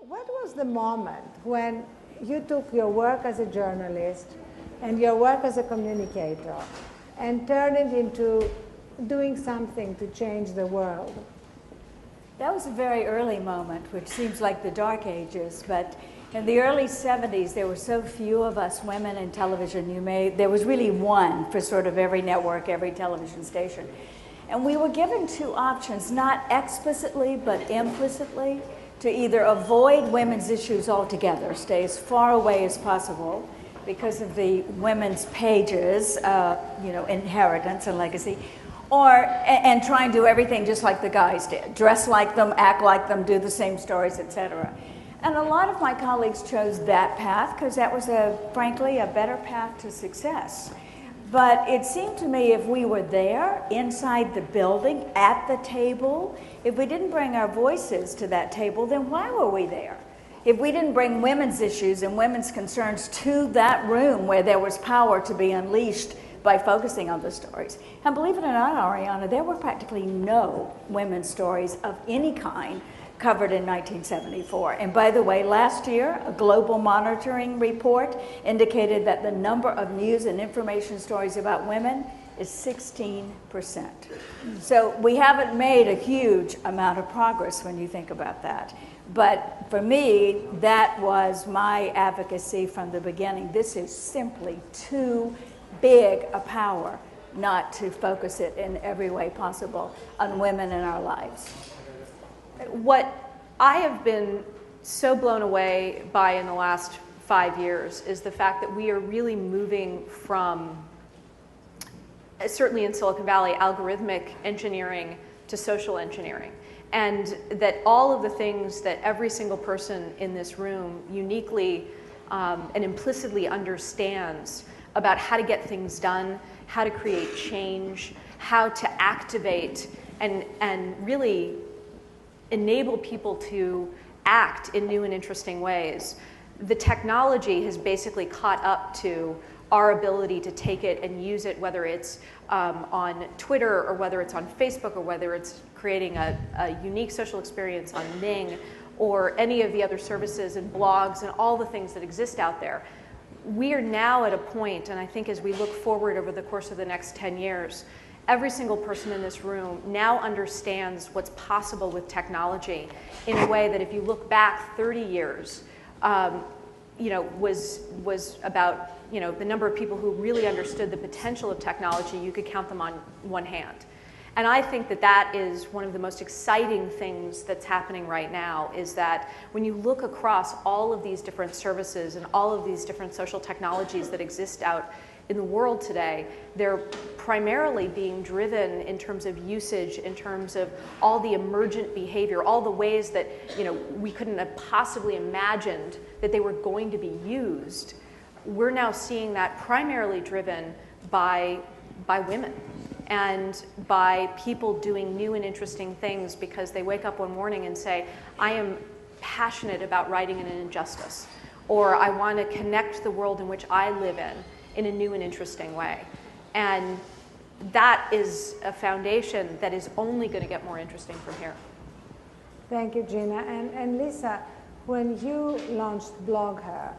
What was the moment when you took your work as a journalist and your work as a communicator and turned it into doing something to change the world? That was a very early moment, which seems like the dark ages, but in the early 70s, there were so few of us women in television. There was really one for sort of every network, every television station. And we were given two options, not explicitly, but implicitly, to either avoid women's issues altogether, stay as far away as possible because of the women's pages, inheritance and legacy, and try and do everything just like the guys did, dress like them, act like them, do the same stories, etc. And a lot of my colleagues chose that path because that was, frankly, a better path to success. But it seemed to me if we were there, inside the building, at the table, if we didn't bring our voices to that table, then why were we there? If we didn't bring women's issues and women's concerns to that room where there was power to be unleashed by focusing on the stories. And believe it or not, Arianna, there were practically no women's stories of any kind covered in 1974. And by the way, last year, a global monitoring report indicated that the number of news and information stories about women is 16%. So we haven't made a huge amount of progress when you think about that. But for me, that was my advocacy from the beginning. This is simply too big a power not to focus it in every way possible on women in our lives. What I have been so blown away by in the last 5 years is the fact that we are really moving from, certainly in Silicon Valley, algorithmic engineering to social engineering. And that all of the things that every single person in this room uniquely and implicitly understands about how to get things done, how to create change, how to activate and really enable people to act in new and interesting ways. The technology has basically caught up to our ability to take it and use it, whether it's on Twitter or whether it's on Facebook or whether it's creating a unique social experience on Ning or any of the other services and blogs and all the things that exist out there. We are now at a point, and I think as we look forward over the course of the next 10 years, every single person in this room now understands what's possible with technology in a way that if you look back 30 years, was about, the number of people who really understood the potential of technology, you could count them on one hand. And I think that that is one of the most exciting things that's happening right now, is that when you look across all of these different services and all of these different social technologies that exist out in the world today, they're primarily being driven in terms of usage, in terms of all the emergent behavior, all the ways that we couldn't have possibly imagined that they were going to be used. We're now seeing that primarily driven by women and by people doing new and interesting things because they wake up one morning and say, I am passionate about righting an injustice, or I want to connect the world in which I live in a new and interesting way. And that is a foundation that is only going to get more interesting from here. Thank you, Gina. And Lisa, when you launched BlogHer,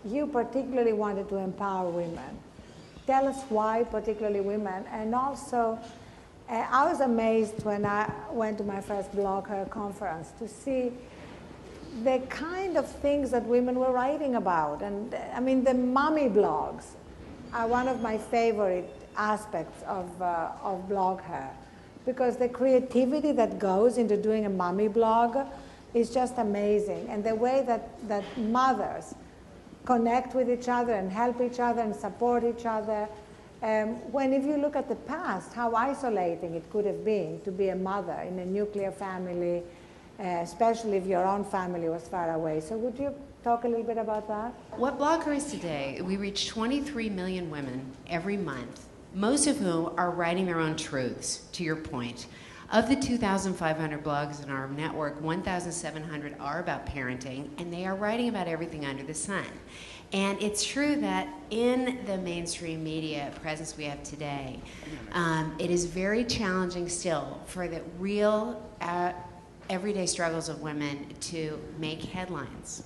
you particularly wanted to empower women. Tell us why particularly women, and also I was amazed when I went to my first BlogHer conference to see the kind of things that women were writing about. And I mean, the mommy blogs are one of my favorite aspects of BlogHer, because the creativity that goes into doing a mommy blog is just amazing. And the way that mothers connect with each other and help each other and support each other. When if you look at the past, how isolating it could have been to be a mother in a nuclear family, especially if your own family was far away. So would you talk a little bit about that? What BlogHer is today, we reach 23 million women every month, most of whom are writing their own truths, to your point. Of the 2,500 blogs in our network, 1,700 are about parenting, and they are writing about everything under the sun. And it's true that in the mainstream media presence we have today, it is very challenging still for the real everyday struggles of women to make headlines.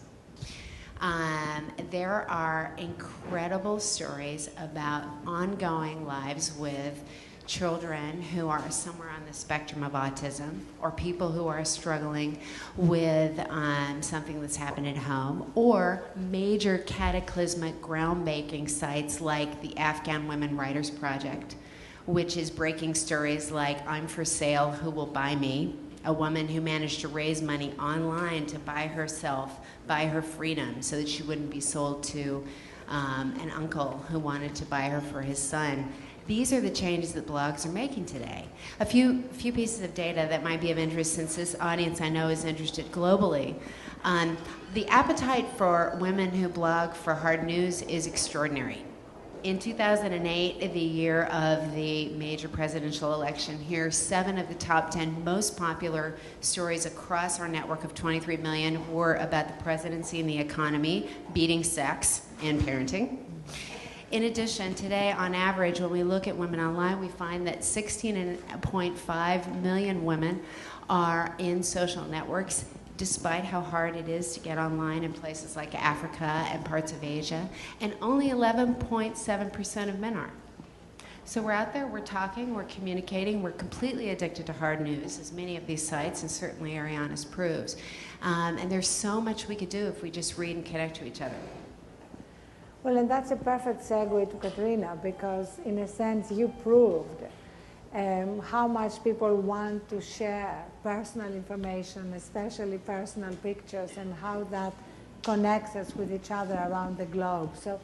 There are incredible stories about ongoing lives with children who are somewhere on the spectrum of autism, or people who are struggling with something that's happened at home, or major cataclysmic groundbreaking sites like the Afghan Women Writers Project, which is breaking stories like I'm for sale, who will buy me? A woman who managed to raise money online to buy herself, buy her freedom, so that she wouldn't be sold to an uncle who wanted to buy her for his son. These are the changes that blogs are making today. A few pieces of data that might be of interest, since this audience I know is interested globally. The appetite for women who blog for hard news is extraordinary. In 2008, the year of the major presidential election here, 7 of the top 10 most popular stories across our network of 23 million were about the presidency and the economy, beating sex, and parenting. In addition, today, on average, when we look at women online, we find that 16.5 million women are in social networks, despite how hard it is to get online in places like Africa and parts of Asia, and only 11.7% of men are. So we're out there, we're talking, we're communicating, we're completely addicted to hard news, as many of these sites, and certainly Arianna's proves. And there's so much we could do if we just read and connect to each other. Well, and that's a perfect segue to Caterina, because in a sense you proved how much people want to share personal information, especially personal pictures, and how that connects us with each other around the globe. So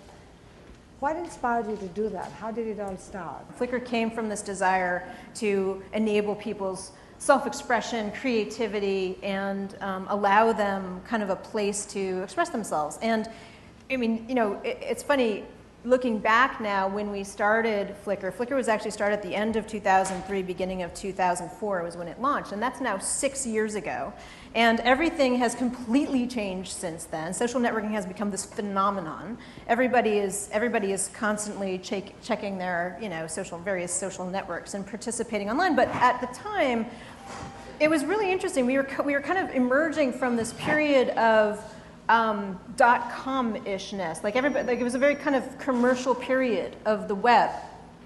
what inspired you to do that? How did it all start? Flickr came from this desire to enable people's self-expression, creativity, and allow them kind of a place to express themselves. And I mean, you know, it's funny, looking back now, when we started Flickr, Flickr was actually started at the end of 2003, beginning of 2004 was when it launched, and that's now 6 years ago. And everything has completely changed since then. Social networking has become this phenomenon. Everybody is constantly checking their, you know, various social networks and participating online. But at the time, it was really interesting. We were kind of emerging from this period of .com-ishness. Like it was a very kind of commercial period of the web.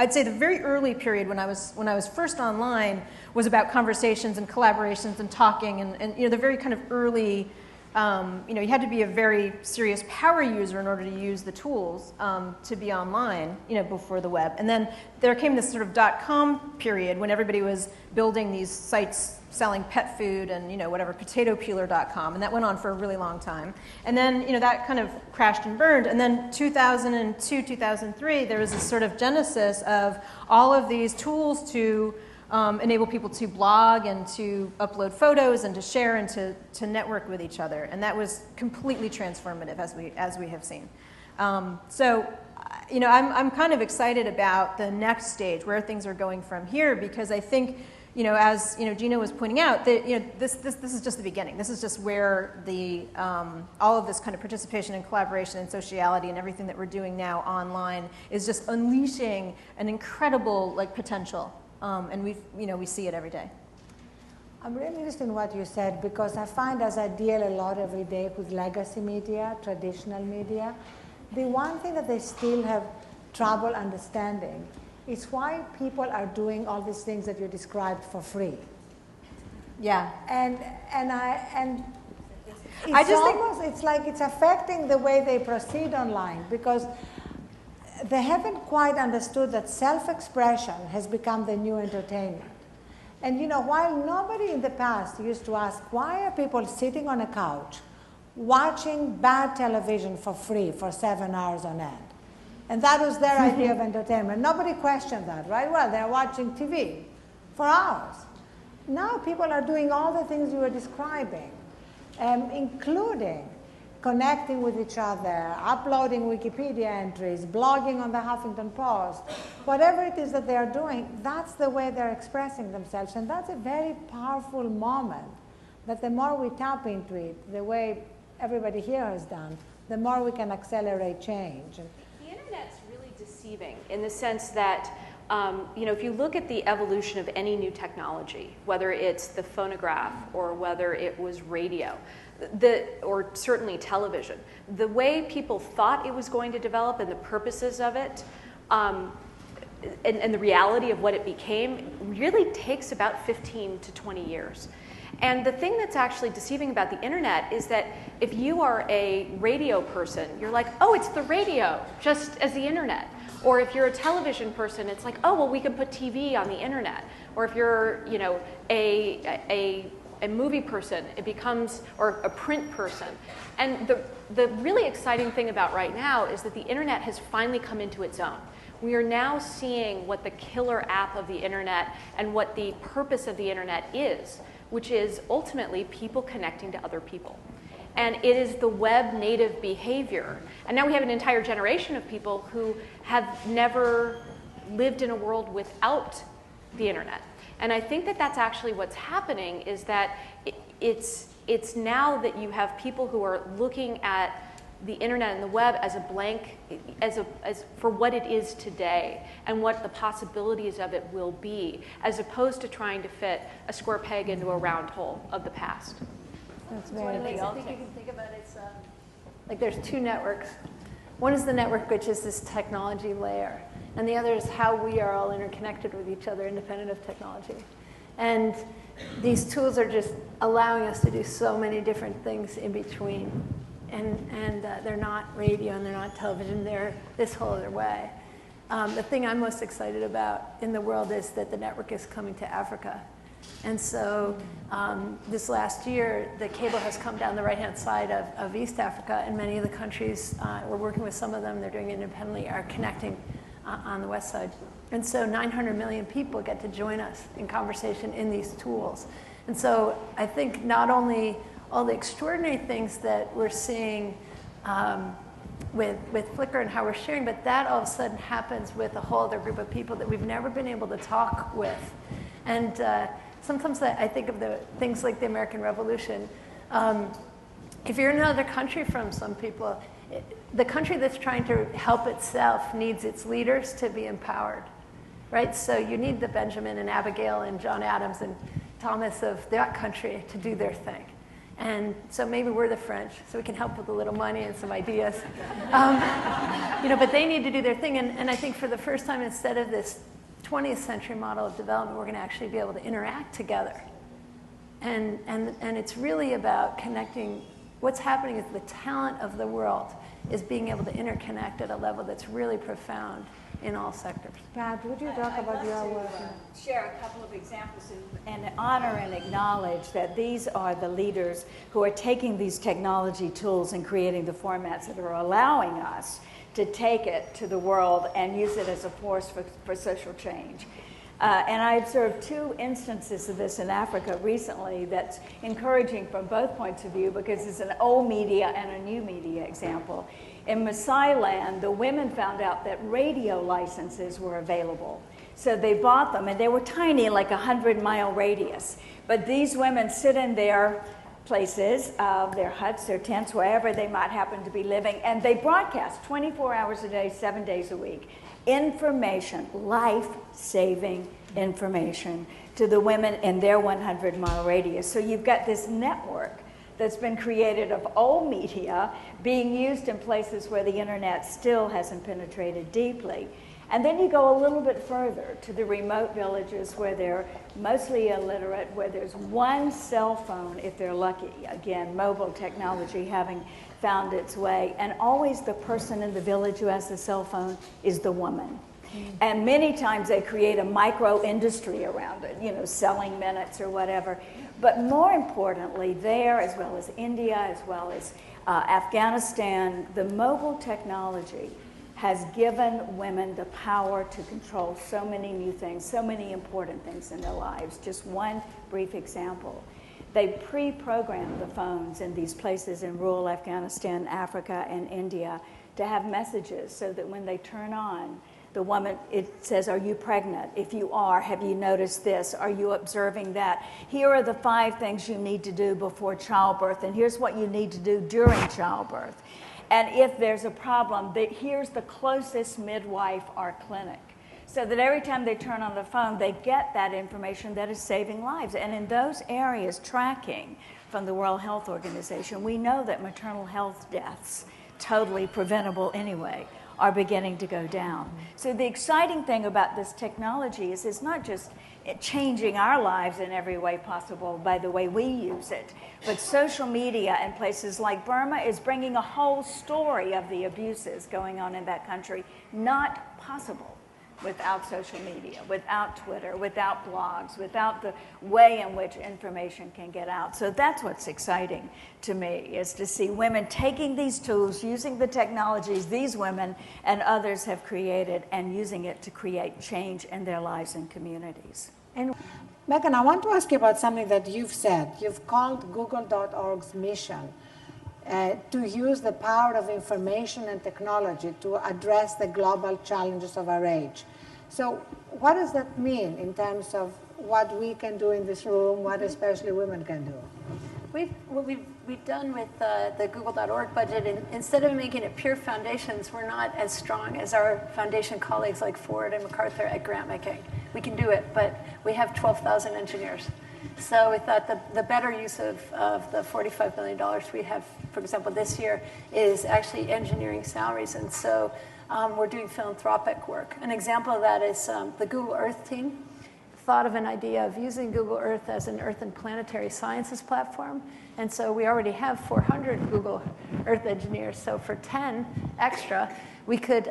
I'd say the very early period when I was first online was about conversations and collaborations and talking, and you know, the very kind of early, you know, you had to be a very serious power user in order to use the tools to be online, you know, before the web. And then there came this sort of .com period when everybody was building these sites selling pet food and, you know, whatever, potatopeeler.com, and that went on for a really long time. And then, you know, that kind of crashed and burned. And then 2002, 2003, there was this sort of genesis of all of these tools to enable people to blog and to upload photos and to share and to network with each other. And that was completely transformative, as we have seen. So, you know, I'm kind of excited about the next stage, where things are going from here, because I think, you know, as you know, Gina was pointing out, that, you know, this is just the beginning. This is just where the all of this kind of participation and collaboration and sociality and everything that we're doing now online is just unleashing an incredible potential, and we see it every day. I'm really interested in what you said, because I find, as I deal a lot every day with legacy media, traditional media, the one thing that they still have trouble understanding is why people are doing all these things that you described for free. Yeah. And it's like it's affecting the way they proceed online, because they haven't quite understood that self-expression has become the new entertainment. And you know, while nobody in the past used to ask, why are people sitting on a couch watching bad television for free for 7 hours on end? And that was their idea of entertainment. Nobody questioned that, right? Well, they're watching TV for hours. Now people are doing all the things you were describing, including connecting with each other, uploading Wikipedia entries, blogging on the Huffington Post. Whatever it is that they are doing, that's the way they're expressing themselves. And that's a very powerful moment, that the more we tap into it, the way everybody here has done, the more we can accelerate change. The internet's really deceiving in the sense that if you look at the evolution of any new technology, whether it's the phonograph or whether it was radio, or certainly television, the way people thought it was going to develop and the purposes of it, and the reality of what it became really takes about 15 to 20 years. And the thing that's actually deceiving about the internet is that if you are a radio person, you're like, oh, it's the radio, just as the internet. Or if you're a television person, it's like, oh, well, we can put TV on the internet. Or if you're, a movie person, it becomes, or a print person. And the really exciting thing about right now is that the internet has finally come into its own. We are now seeing what the killer app of the internet and what the purpose of the internet is, which is ultimately people connecting to other people. And it is the web native behavior. And now we have an entire generation of people who have never lived in a world without the internet. And I think that that's actually what's happening, is that it's now that you have people who are looking at the internet and the web as a blank, as for what it is today and what the possibilities of it will be, as opposed to trying to fit a square peg into a round hole of the past. That's One very of the things I think interesting. you can think about is, like there's two networks. One is the network, which is this technology layer, and the other is how we are all interconnected with each other, independent of technology. And these tools are just allowing us to do so many different things in between. And they're not radio and they're not television, they're this whole other way. The thing I'm most excited about in the world is that the network is coming to Africa. And so this last year, the cable has come down the right-hand side of East Africa, and many of the countries, we're working with some of them, they're doing it independently, are connecting on the west side. And so 900 million people get to join us in conversation in these tools. And so I think not only all the extraordinary things that we're seeing with Flickr and how we're sharing, but that all of a sudden happens with a whole other group of people that we've never been able to talk with. And sometimes I think of the things like the American Revolution. If you're in another country from some people, the country that's trying to help itself needs its leaders to be empowered, right? So you need the Benjamin and Abigail and John Adams and Thomas of that country to do their thing. And so maybe we're the French, so we can help with a little money and some ideas. But they need to do their thing. And I think for the first time, instead of this 20th century model of development, we're going to actually be able to interact together. And it's really about connecting. What's happening is the talent of the world is being able to interconnect at a level that's really profound in all sectors. Pat, would you talk about your work? Share a couple of examples and honor and acknowledge that these are the leaders who are taking these technology tools and creating the formats that are allowing us to take it to the world and use it as a force for social change. And I observed two instances of this in Africa recently that's encouraging from both points of view, because it's an old media and a new media example. In Maasai land, the women found out that radio licenses were available. So they bought them, and they were tiny, like a 100-mile radius. But these women sit in their places, their huts, their tents, wherever they might happen to be living, and they broadcast 24 hours a day, 7 days a week. Information, life-saving information to the women in their 100-mile radius. So you've got this network that's been created of old media being used in places where the internet still hasn't penetrated deeply. And then you go a little bit further to the remote villages where they're mostly illiterate, where there's one cell phone if they're lucky. Again, mobile technology having found its way. And always the person in the village who has the cell phone is the woman. And many times they create a micro industry around it, selling minutes or whatever. But more importantly, there, as well as India, as well as Afghanistan, the mobile technology has given women the power to control so many new things, so many important things in their lives. Just one brief example. They pre-programmed the phones in these places in rural Afghanistan, Africa, and India to have messages so that when they turn on, the woman, it says, are you pregnant? If you are, have you noticed this? Are you observing that? Here are the 5 things you need to do before childbirth, and here's what you need to do during childbirth. And if there's a problem, here's the closest midwife or clinic. so that every time they turn on the phone, they get that information that is saving lives. And in those areas, tracking from the World Health Organization, we know that maternal health deaths, totally preventable anyway, are beginning to go down. So the exciting thing about this technology is it's not just changing our lives in every way possible by the way we use it, but social media in places like Burma is bringing a whole story of the abuses going on in that country, not possible without social media, without Twitter, without blogs, without the way in which information can get out. So that's what's exciting to me, is to see women taking these tools, using the technologies these women and others have created, and using it to create change in their lives and communities. And Megan, I want to ask you about something that you've said. You've called Google.org's mission to use the power of information and technology to address the global challenges of our age. So what does that mean in terms of what we can do in this room, what especially women can do? What we've done with the Google.org budget, and instead of making it pure foundations, we're not as strong as our foundation colleagues like Ford and MacArthur at grant making. We can do it, but we have 12,000 engineers. So we thought the better use of the $45 million we have, for example, this year, is actually engineering salaries. And so we're doing philanthropic work. An example of that is the Google Earth team thought of an idea of using Google Earth as an Earth and planetary sciences platform. And so we already have 400 Google Earth engineers. So for 10 extra, we could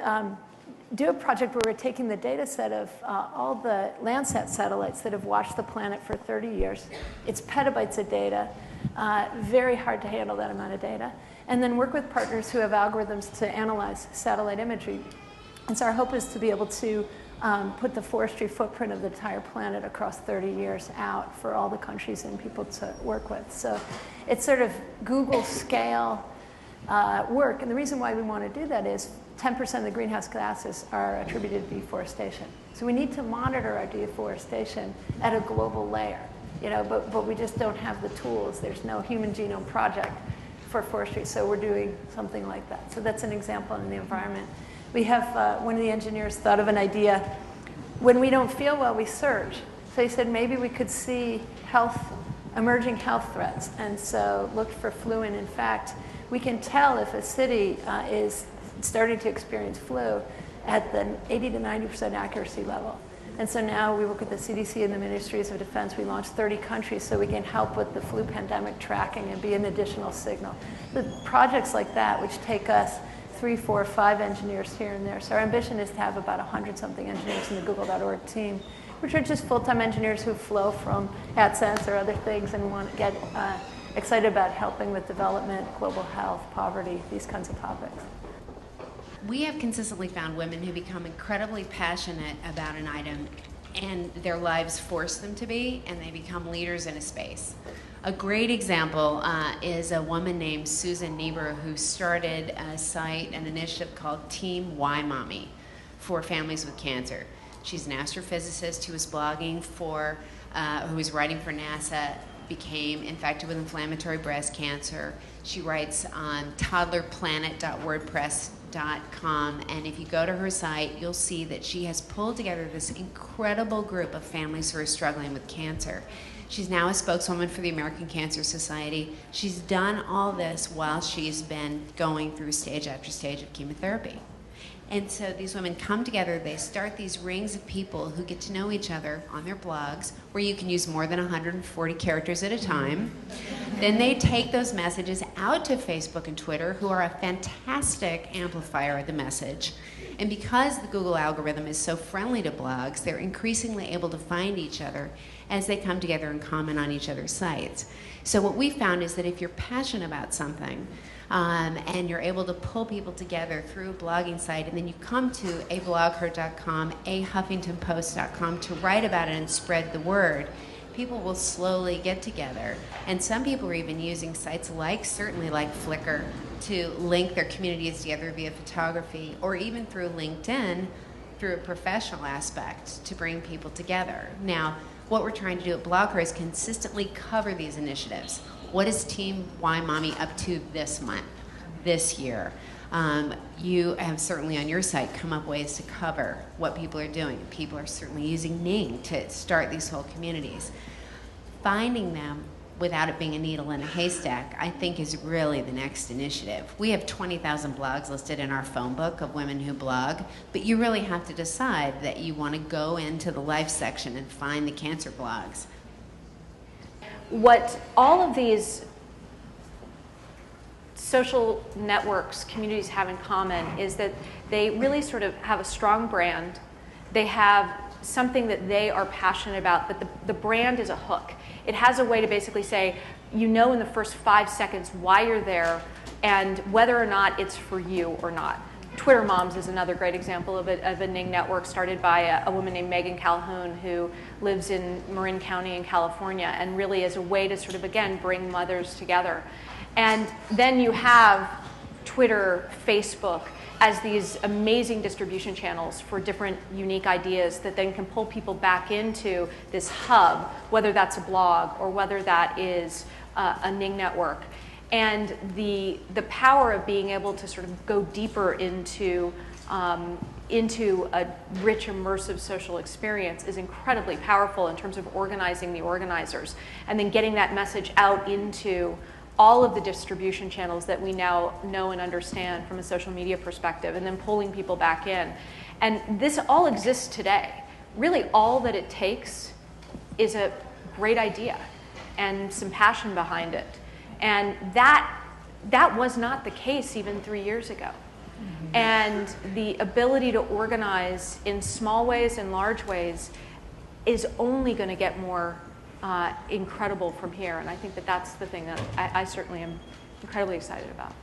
do a project where we're taking the data set of all the Landsat satellites that have watched the planet for 30 years. It's petabytes of data, very hard to handle that amount of data. And then work with partners who have algorithms to analyze satellite imagery. And so our hope is to be able to put the forestry footprint of the entire planet across 30 years out for all the countries and people to work with. So it's sort of Google scale work. And the reason why we want to do that is 10% of the greenhouse gases are attributed to deforestation. So we need to monitor our deforestation at a global layer, but we just don't have the tools. There's no Human Genome Project for forestry, so we're doing something like that. So that's an example in the environment. We have one of the engineers thought of an idea. When we don't feel well, we search. So he said maybe we could see emerging health threats, and so looked for flu. And in fact, we can tell if a city is starting to experience flu at the 80 to 90% accuracy level. And so now we work with the CDC and the Ministries of Defense. We launched 30 countries so we can help with the flu pandemic tracking and be an additional signal. The projects like that, which take us 3, 4, 5 engineers here and there. So our ambition is to have about 100-something engineers in the Google.org team, which are just full-time engineers who flow from AdSense or other things and want to get excited about helping with development, global health, poverty, these kinds of topics. We have consistently found women who become incredibly passionate about an item and their lives force them to be, and they become leaders in a space. A great example is a woman named Susan Niebuhr who started a site, an initiative called Team Why Mommy for families with cancer. She's an astrophysicist who was blogging who was writing for NASA, became infected with inflammatory breast cancer. She writes on toddlerplanet.wordpress.com, and if you go to her site, you'll see that she has pulled together this incredible group of families who are struggling with cancer. She's now a spokeswoman for the American Cancer Society. She's done all this while she's been going through stage after stage of chemotherapy. And so these women come together, they start these rings of people who get to know each other on their blogs, where you can use more than 140 characters at a time. Then they take those messages out to Facebook and Twitter, who are a fantastic amplifier of the message. And because the Google algorithm is so friendly to blogs, they're increasingly able to find each other as they come together and comment on each other's sites. So what we found is that if you're passionate about something, and you're able to pull people together through a blogging site, and then you come to ablogger.com, ahuffingtonpost.com to write about it and spread the word, people will slowly get together. And some people are even using sites certainly like Flickr, to link their communities together via photography, or even through LinkedIn, through a professional aspect, to bring people together. Now, what we're trying to do at Blogger is consistently cover these initiatives. What is Team Why Mommy up to this month, this year? You have certainly on your site come up ways to cover what people are doing. People are certainly using Ning to start these whole communities. Finding them without it being a needle in a haystack, I think is really the next initiative. We have 20,000 blogs listed in our phone book of women who blog, but you really have to decide that you want to go into the life section and find the cancer blogs. What all of these social networks, communities have in common is that they really sort of have a strong brand. They have something that they are passionate about, but the brand is a hook. It has a way to basically say, you know in the first 5 seconds why you're there and whether or not it's for you or not. Twitter Moms is another great example of a Ning network started by a woman named Megan Calhoun who lives in Marin County in California, and really is a way to sort of, again, bring mothers together. And then you have Twitter, Facebook, as these amazing distribution channels for different unique ideas that then can pull people back into this hub, whether that's a blog or whether that is a Ning network. And the power of being able to sort of go deeper into a rich, immersive social experience is incredibly powerful in terms of organizing the organizers and then getting that message out into all of the distribution channels that we now know and understand from a social media perspective, and then pulling people back in. And this all exists today. Really, all that it takes is a great idea and some passion behind it. And that was not the case even 3 years ago. Mm-hmm. And the ability to organize in small ways and large ways is only going to get more incredible from here. And I think that that's the thing that I certainly am incredibly excited about.